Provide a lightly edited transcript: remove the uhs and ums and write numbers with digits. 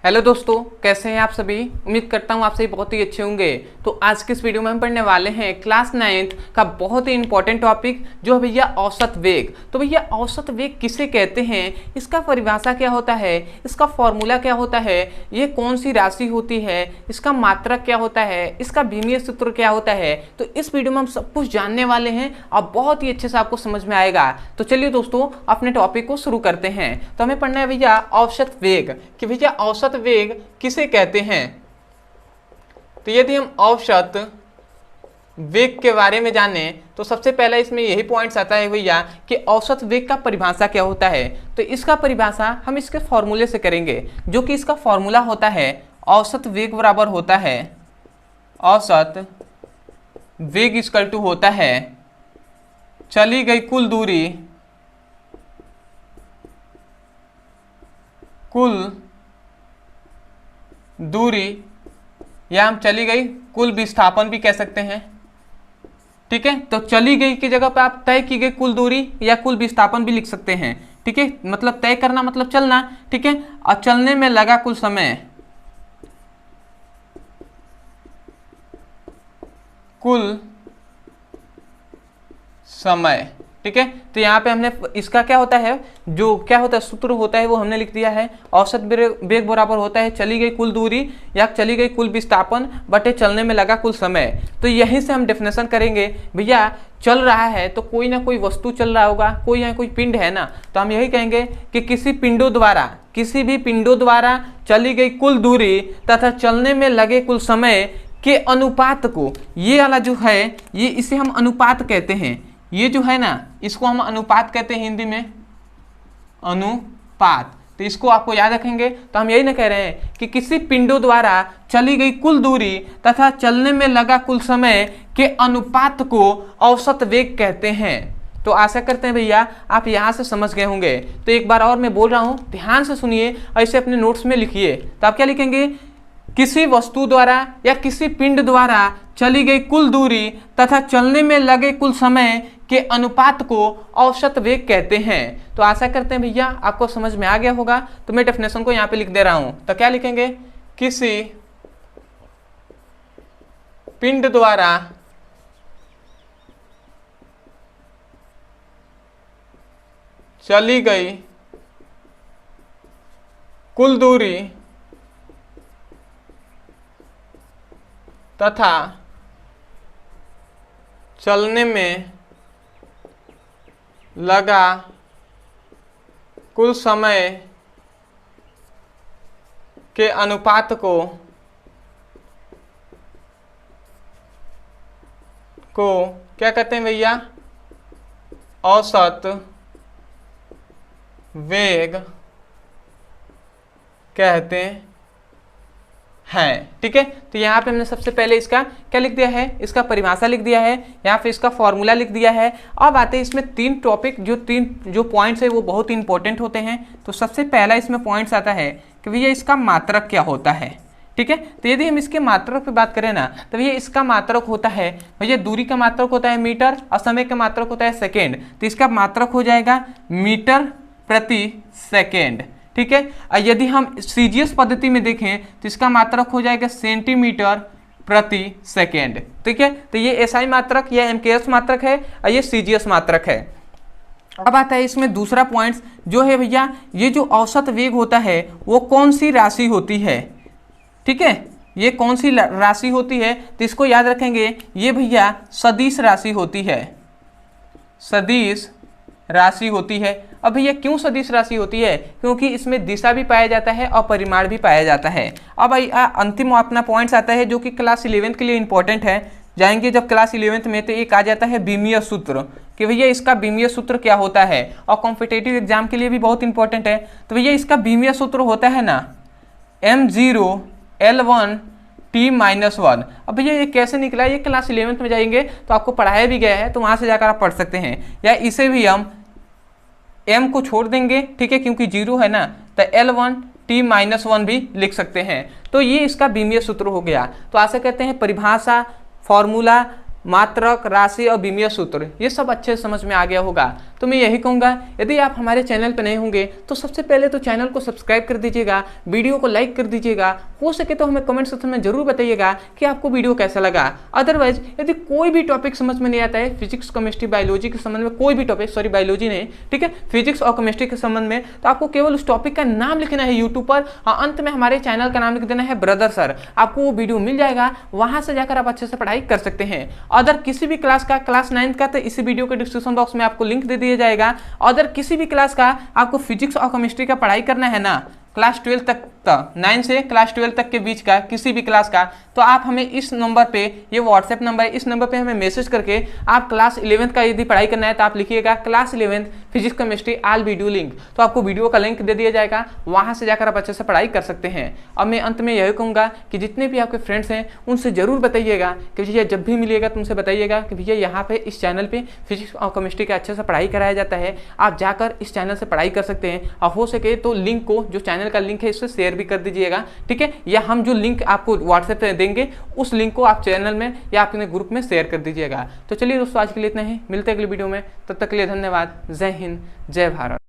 Hello दोस्तों, कैसे हैं आप सभी। उम्मीद करता हूं आप सभी बहुत ही अच्छे होंगे। तो आज के इस वीडियो में हम पढ़ने वाले हैं क्लास 9th का बहुत ही इंपॉर्टेंट टॉपिक जो है भैया औसत वेग। तो भैया औसत वेग किसे कहते हैं, इसका परिभाषा क्या होता है, इसका फॉर्मूला क्या होता है, ये कौन सी राशि होती है, इसका मात्रक क्या होता है, इसका भीमीय सूत्र क्या होता है। तो इस वीडियो में हम सब कुछ जानने वाले हैं और बहुत ही अच्छे से आपको समझ में आएगा। तो चलिए दोस्तों अपने टॉपिक को शुरू करते हैं। तो हमें पढ़ना है भैया औसत वेग कि भैया औसत वेग किसे कहते हैं। तो यदि हम औसत वेग के बारे में जाने तो सबसे पहला इसमें यही पॉइंट्स आता है भैया कि औसत वेग का परिभाषा क्या होता है। तो इसका परिभाषा हम इसके फॉर्मूले से करेंगे, जो कि इसका फॉर्मूला होता है औसत वेग बराबर होता है औसत वेग इक्वल टू होता है चली गई कुल दूरी या हम चली गई कुल विस्थापन भी कह सकते हैं। ठीक है, तो चली गई की जगह पे आप तय की गई कुल दूरी या कुल विस्थापन भी लिख सकते हैं। ठीक है, मतलब तय करना मतलब चलना। ठीक है, और चलने में लगा कुल समय, ठीक है। तो यहाँ पे हमने इसका क्या होता है, जो क्या होता है सूत्र होता है वो हमने लिख दिया है। औसत वेग बराबर होता है चली गई कुल दूरी या चली गई कुल विस्थापन बटे चलने में लगा कुल समय। तो यहीं से हम डेफिनेशन करेंगे भैया चल रहा है तो कोई ना कोई वस्तु चल रहा होगा, कोई यहाँ कोई पिंड है ना, तो हम यही कहेंगे कि किसी भी पिंडों द्वारा चली गई कुल दूरी तथा चलने में लगे कुल समय के अनुपात को, ये वाला जो है ये इसे हम अनुपात कहते हैं। ये जो है ना इसको हम अनुपात कहते हैं, हिंदी में अनुपात। तो इसको आपको याद रखेंगे। तो हम यही ना कह रहे हैं कि किसी पिंडों द्वारा चली गई कुल दूरी तथा चलने में लगा कुल समय के अनुपात को औसत वेग कहते हैं। तो आशा करते हैं भैया आप यहाँ से समझ गए होंगे। तो एक बार और मैं बोल रहा हूँ, ध्यान से सुनिए और इसे अपने नोट्स में लिखिए। तो आप क्या लिखेंगे, किसी वस्तु द्वारा या किसी पिंड द्वारा चली गई कुल दूरी तथा चलने में लगे कुल समय के अनुपात को औसत वेग कहते हैं। तो आशा करते हैं भैया आपको समझ में आ गया होगा। तो मैं डेफिनेशन को यहाँ पे लिख दे रहा हूं। तो क्या लिखेंगे, किसी पिंड द्वारा चली गई कुल दूरी तथा चलने में लगा कुल समय के अनुपात को क्या कहते हैं भैया, औसत वेग कहते हैं। ठीक है, तो यहाँ पे हमने सबसे पहले इसका क्या लिख दिया है, इसका परिभाषा लिख दिया है, यहाँ पे इसका फॉर्मूला लिख दिया है। अब आते हैं इसमें तीन टॉपिक, जो पॉइंट्स है वो बहुत ही इंपॉर्टेंट होते हैं। तो सबसे पहला इसमें पॉइंट्स आता है कि भैया इसका मात्रक क्या होता है। ठीक है, तो यदि हम इसके मात्रक पे बात करें ना तो भैया इसका मात्रक होता है, भैया दूरी का मात्रक होता है मीटर और समय का मात्रक होता है सेकेंड। तो इसका मात्रक हो जाएगा मीटर प्रति सेकेंड। ठीक है, यदि हम सीजीएस पद्धति में देखें तो इसका मात्रक हो जाएगा सेंटीमीटर प्रति सेकेंड। ठीक है, तो ये एसआई मात्रक या एमकेएस मात्रक है और ये सीजीएस मात्रक है। अब आता है इसमें दूसरा पॉइंट जो है भैया, ये जो औसत वेग होता है वो कौन सी राशि होती है। ठीक है, ये कौन सी राशि होती है, तो इसको याद रखेंगे, ये भैया सदिश राशि होती है, सदिश राशि होती है। अब भैया क्यों सदिश राशि होती है, क्योंकि इसमें दिशा भी पाया जाता है और परिमाण भी पाया जाता है। अब अंतिम अपना पॉइंट्स आता है जो कि क्लास 11th के लिए इंपॉर्टेंट है। जाएंगे जब क्लास 11th में तो एक आ जाता है बीमीय सूत्र कि भैया इसका बीमीय सूत्र क्या होता है, और कॉम्पिटेटिव एग्जाम के लिए भी बहुत इंपॉर्टेंट है। तो भैया इसका बीमीय सूत्र होता है ना M0L1 T-1। अब भैया ये कैसे निकला, ये क्लास 11th में जाएंगे तो आपको पढ़ाया भी गया है, तो वहाँ से जाकर आप पढ़ सकते हैं। या इसे भी हम m को छोड़ देंगे, ठीक है, क्योंकि 0 है ना, तो L1 T-1 भी लिख सकते हैं। तो ये इसका बीमीय सूत्र हो गया। तो आशा कहते हैं परिभाषा, फॉर्मूला, मात्रक, राशि और बीमीय सूत्र ये सब अच्छे से समझ में आ गया होगा। तो तो मैं यही कहूँगा, यदि आप हमारे चैनल पर नए होंगे तो सबसे पहले तो चैनल को सब्सक्राइब कर दीजिएगा, वीडियो को लाइक कर दीजिएगा, हो सके तो हमें कमेंट सेक्शन में जरूर बताइएगा कि आपको वीडियो कैसा लगा। अदरवाइज यदि कोई भी टॉपिक समझ में नहीं आता है, फिजिक्स केमिस्ट्री बायोलॉजी के संबंध में कोई भी टॉपिक, सॉरी बायोलॉजी नहीं, ठीक है, फिजिक्स और केमिस्ट्री के संबंध में, तो आपको केवल उस टॉपिक का नाम लिखना है यूट्यूब पर, अंत में हमारे चैनल का नाम लिख देना है ब्रदर सर, आपको वो वीडियो मिल जाएगा, वहां से जाकर आप अच्छे से पढ़ाई कर सकते हैं। अदर किसी भी क्लास का, क्लास 9 का, तो इसी वीडियो के डिस्क्रिप्शन बॉक्स में आपको लिंक दे दिया जाएगा। अदर किसी भी क्लास का आपको फिजिक्स और केमिस्ट्री का पढ़ाई करना है ना, क्लास 12 तक, 9 से क्लास 12 तक के बीच का किसी भी क्लास का, तो आप हमें इस नंबर पे, ये व्हाट्सएप नंबर है, इस नंबर पे हमें मैसेज करके आप क्लास 11 का यदि पढ़ाई करना है तो आप लिखिएगा क्लास 11 फिजिक्स केमिस्ट्री आल वीडियो लिंक, तो आपको वीडियो का लिंक दे दिया जाएगा, वहां से जाकर आप अच्छे से पढ़ाई कर सकते हैं। अब मैं अंत में यही कहूँगा कि जितने भी आपके फ्रेंड्स हैं उनसे जरूर बताइएगा कि भैया जब भी मिलिएगा तो उनसे बताइएगा कि भैया यहाँ पे इस चैनल पे फिजिक्स और केमिस्ट्री का अच्छे से पढ़ाई कराया जाता है, आप जाकर इस चैनल से पढ़ाई कर सकते हैं। और हो सके तो लिंक को, जो चैनल का लिंक है, इससे शेयर भी कर दीजिएगा, ठीक है, या हम जो लिंक आपको व्हाट्सएप पे देंगे उस लिंक को आप चैनल में या अपने ग्रुप में शेयर कर दीजिएगा। तो चलिए दोस्तों, आज के लिए इतना ही, मिलते हैं अगली वीडियो में, तब तक के लिए धन्यवाद। जय हिंद, जय भारत।